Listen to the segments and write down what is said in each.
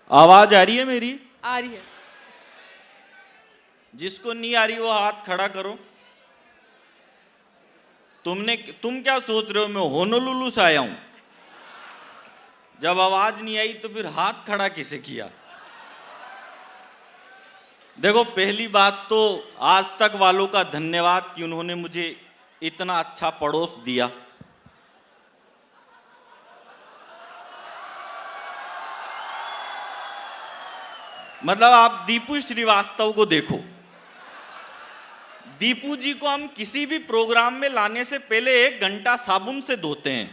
आवाज आ रही है मेरी? आ रही है। जिसको नहीं आ रही वो हाथ खड़ा करो। तुम क्या सोच रहे हो मैं होनोलुलु से आया हूं? जब आवाज नहीं आई तो फिर हाथ खड़ा किसे किया? देखो, पहली बात तो आज तक वालों का धन्यवाद कि उन्होंने मुझे इतना अच्छा पड़ोस दिया। मतलब आप दीपू श्रीवास्तव को देखो। दीपू जी को हम किसी भी प्रोग्राम में लाने से पहले 1 घंटा साबुन से धोते हैं,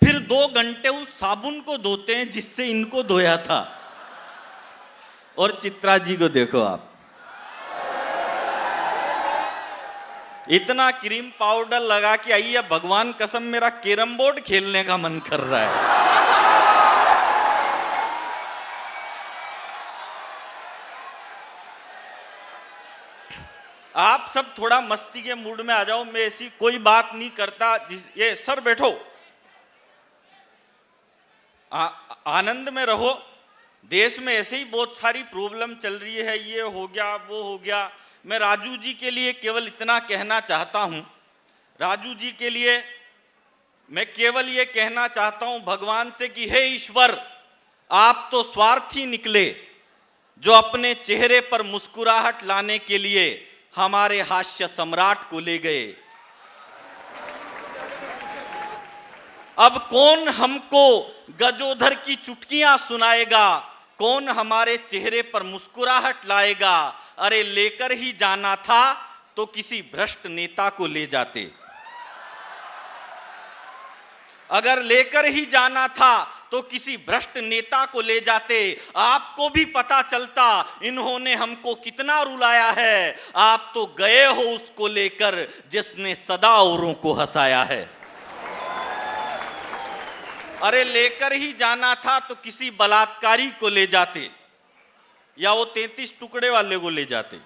फिर 2 घंटे उस साबुन को धोते हैं जिससे इनको धोया था। और चित्रा जी को देखो आप, इतना क्रीम पाउडर लगा के आई है, भगवान कसम मेरा कैरम बोर्ड खेलने का मन कर रहा है। आप सब थोड़ा मस्ती के मूड में आ जाओ, मैं ऐसी कोई बात नहीं करता। ये सर बैठो, आनंद में रहो। देश में ऐसे ही बहुत सारी प्रॉब्लम चल रही है, ये हो गया वो हो गया। मैं राजू जी के लिए केवल इतना कहना चाहता हूं, राजू जी के लिए मैं केवल ये कहना चाहता हूं भगवान से कि हे ईश्वर, आप तो स्वार्थी निकले जो अपने चेहरे पर मुस्कुराहट लाने के लिए हमारे हास्य सम्राट को ले गए। अब कौन हमको गजोधर की चुटकियां सुनाएगा, कौन हमारे चेहरे पर मुस्कुराहट लाएगा? अरे लेकर ही जाना था तो किसी भ्रष्ट नेता को ले जाते। अगर लेकर ही जाना था तो किसी भ्रष्ट नेता को ले जाते। आपको भी पता चलता इन्होंने हमको कितना रुलाया है। आप तो गए हो उसको लेकर जिसने सदा औरों को हंसाया है। अरे लेकर ही जाना था तो किसी बलात्कारी को ले जाते, या वो 33 टुकड़े वाले को ले जाते।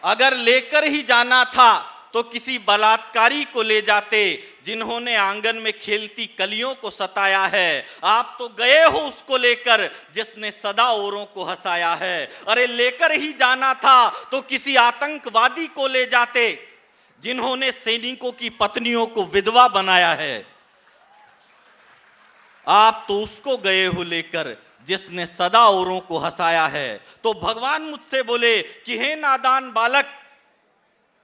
अगर लेकर ही जाना था तो किसी बलात्कारी को ले जाते जिन्होंने आंगन में खेलती कलियों को सताया है। आप तो गए हो उसको लेकर जिसने सदा औरों को हंसाया है। अरे लेकर ही जाना था तो किसी आतंकवादी को ले जाते जिन्होंने सैनिकों की पत्नियों को विधवा बनाया है। आप तो उसको गए हो लेकर जिसने सदा औरों को हंसाया है। तो भगवान मुझसे बोले कि हे नादान बालक,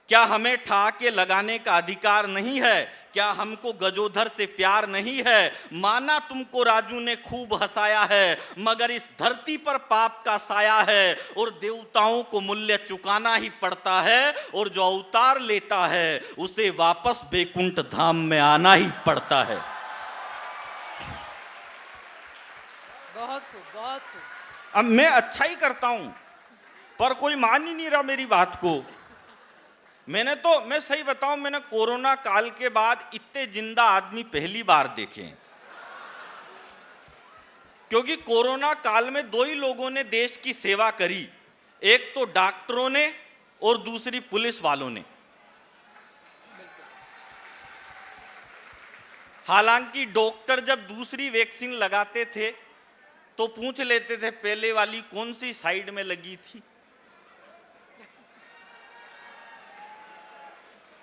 क्या हमें ठहाके लगाने का अधिकार नहीं है? क्या हमको गजोधर से प्यार नहीं है? माना तुमको राजू ने खूब हंसाया है, मगर इस धरती पर पाप का साया है और देवताओं को मूल्य चुकाना ही पड़ता है, और जो अवतार लेता है उसे वापस बैकुंठ धाम में आना ही पड़ता है। बहुत खूब, बहुत खूब। अब मैं अच्छा ही करता हूं, पर कोई मान ही नहीं रहा मेरी बात को। मैं सही बताऊं, मैंने कोरोना काल के बाद इतने जिंदा आदमी पहली बार देखे हैं। क्योंकि कोरोना काल में 2 ही लोगों ने देश की सेवा करी, एक तो डॉक्टरों ने और दूसरी पुलिस वालों ने। हालांकि डॉक्टर जब दूसरी वैक्सीन लगाते थे तो पूछ लेते थे पहले वाली कौन सी साइड में लगी थी।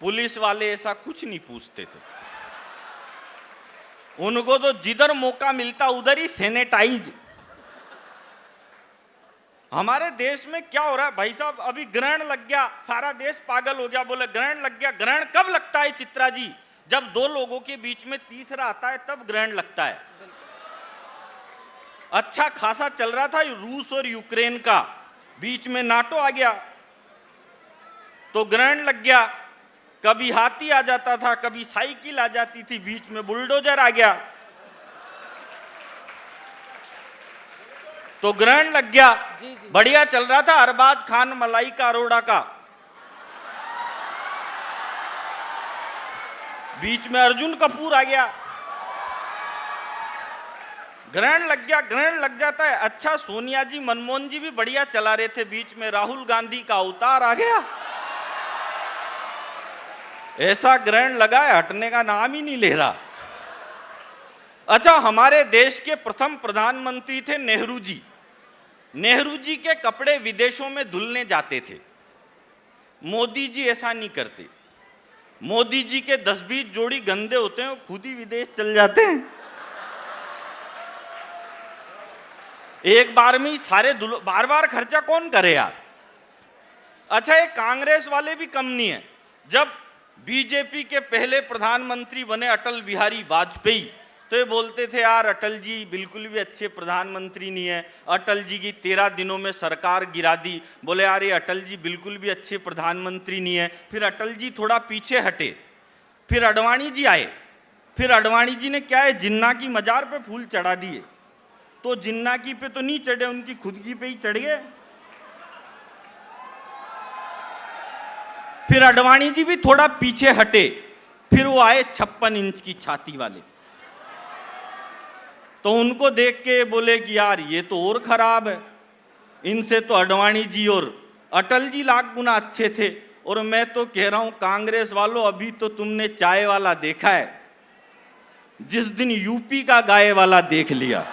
पुलिस वाले ऐसा कुछ नहीं पूछते थे, उनको तो जिधर मौका मिलता उधर ही सैनिटाइज। हमारे देश में क्या हो रहा है भाई साहब? अभी ग्रहण लग गया, सारा देश पागल हो गया, बोले ग्रहण लग गया। ग्रहण कब लगता है चित्रा जी? जब 2 लोगों के बीच में तीसरा आता है तब ग्रहण लगता है। अच्छा खासा चल रहा था रूस और यूक्रेन का, बीच में नाटो आ गया तो ग्रहण लग गया। कभी हाथी आ जाता था, कभी साइकिल आ जाती थी, बीच में बुलडोजर आ गया तो ग्रहण लग गया। जी, जी। बढ़िया चल रहा था अरबाज खान मलाइका अरोड़ा का, बीच में अर्जुन कपूर आ गया। ग्रहण लग गया, ग्रहण लग जाता है। अच्छा सोनिया जी मनमोहन जी भी बढ़िया चला रहे थे, बीच में राहुल गांधी का अवतार आ गया। ऐसा ग्रहण लगा है हटने का नाम ही नहीं ले रहा। अच्छा, हमारे देश के प्रथम प्रधानमंत्री थे नेहरू जी। नेहरू जी के कपड़े विदेशों में धुलने जाते थे। मोदी जी ऐसा नहीं करते। मोदी जी के 10-20 जोड़ी गंदे होते हैं, वो खुद ही विदेश चल जाते हैं। एक बार में ही सारे बार बार खर्चा कौन करे यार। अच्छा, ये कांग्रेस वाले भी कम नहीं है। जब बीजेपी के पहले प्रधानमंत्री बने अटल बिहारी वाजपेयी, तो ये बोलते थे यार अटल जी बिल्कुल भी अच्छे प्रधानमंत्री नहीं है, अटल जी की 13 दिनों में सरकार गिरा दी। बोले यार ये अटल जी बिल्कुल भी अच्छे प्रधानमंत्री नहीं है। फिर अटल जी थोड़ा पीछे हटे, फिर अडवाणी जी आए। फिर अडवाणी जी ने क्या है, जिन्ना की मजार पे फूल चढ़ा दिए। तो जिन्ना की पे तो नहीं चढ़े, उनकी खुद की पे ही चढ़ गए। फिर अडवाणी जी भी थोड़ा पीछे हटे, फिर वो आए 56 इंच की छाती वाले। तो उनको देख के बोले कि यार ये तो और खराब है, इनसे तो अडवाणी जी और अटल जी लाख गुना अच्छे थे। और मैं तो कह रहा हूं कांग्रेस वालों, अभी तो तुमने चाय वाला देखा है, जिस दिन यूपी का गाय वाला देख लिया,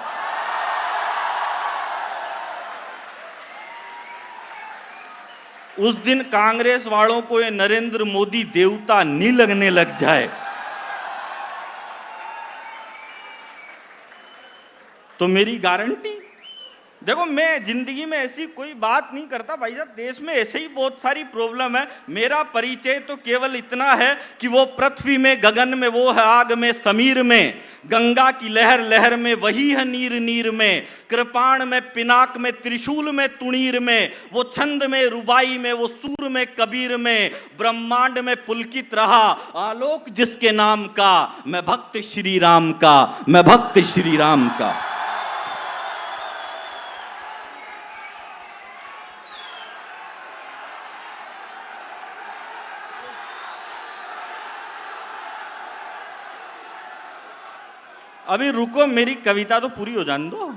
उस दिन कांग्रेस वालों को ये नरेंद्र मोदी देवता नहीं लगने लग जाए तो मेरी गारंटी। देखो, मैं जिंदगी में ऐसी कोई बात नहीं करता भाई साहब, देश में ऐसे ही बहुत सारी प्रॉब्लम है। मेरा परिचय तो केवल इतना है कि वो पृथ्वी में, गगन में वो है, आग में, समीर में, गंगा की लहर लहर में वही है, नीर नीर में, कृपाण में, पिनाक में, त्रिशूल में, तुणीर में, वो छंद में, रुबाई में, वो सूर में, कबीर में, ब्रह्मांड में पुलकित रहा आलोक जिसके नाम का, मैं भक्त श्री राम का, मैं भक्त श्री राम का। अभी रुको, मेरी कविता तो पूरी हो जाने दो।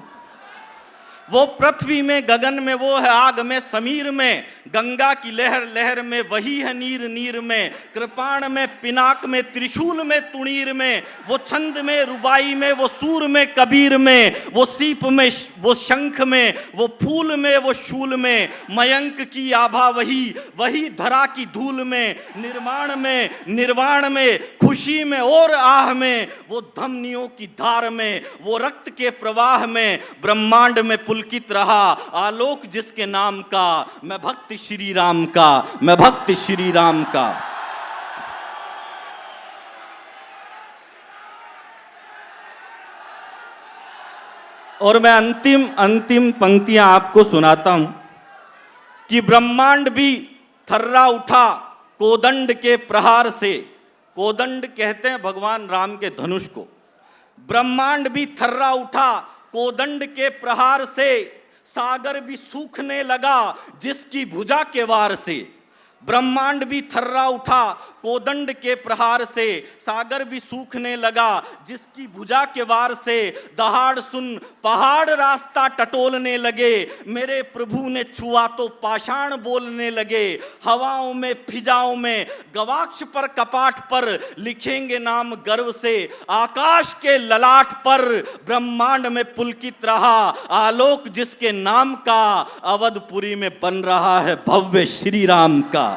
वो पृथ्वी में, गगन में वो है, आग में, समीर में, गंगा की लहर लहर में वही है, नीर नीर में, कृपाण में, पिनाक में, त्रिशूल में, तुणीर में, वो छंद में, रुबाई में, वो सूर में, कबीर में, वो सीप में, वो शंख में, वो फूल में, वो शूल में, मयंक की आभा वही, वही धरा की धूल में, निर्माण में, निर्वाण में, खुशी में और आह में, वो धमनियों की धार में, वो रक्त के प्रवाह में, ब्रह्मांड में पुलकित रहा आलोक जिसके नाम का, मैं भक्त श्री राम का, मैं भक्त श्री राम का। और मैं अंतिम पंक्तियां आपको सुनाता हूं कि ब्रह्मांड भी थर्रा उठा कोदंड के प्रहार से। कोदंड कहते हैं भगवान राम के धनुष को। ब्रह्मांड भी थर्रा उठा कोदंड के प्रहार से, सागर भी सूखने लगा जिसकी भुजा के वार से। ब्रह्मांड भी थर्रा उठा कोदंड के प्रहार से, सागर भी सूखने लगा जिसकी भुजा के वार से। दहाड़ सुन पहाड़ रास्ता टटोलने लगे, मेरे प्रभु ने छुआ तो पाषाण बोलने लगे। हवाओं में, फिजाओं में, गवाक्ष पर, कपाट पर लिखेंगे नाम गर्व से। आकाश के ललाट पर ब्रह्मांड में पुलकित रहा आलोक जिसके नाम का, अवधपुरी में बन रहा है भव्य श्री राम का।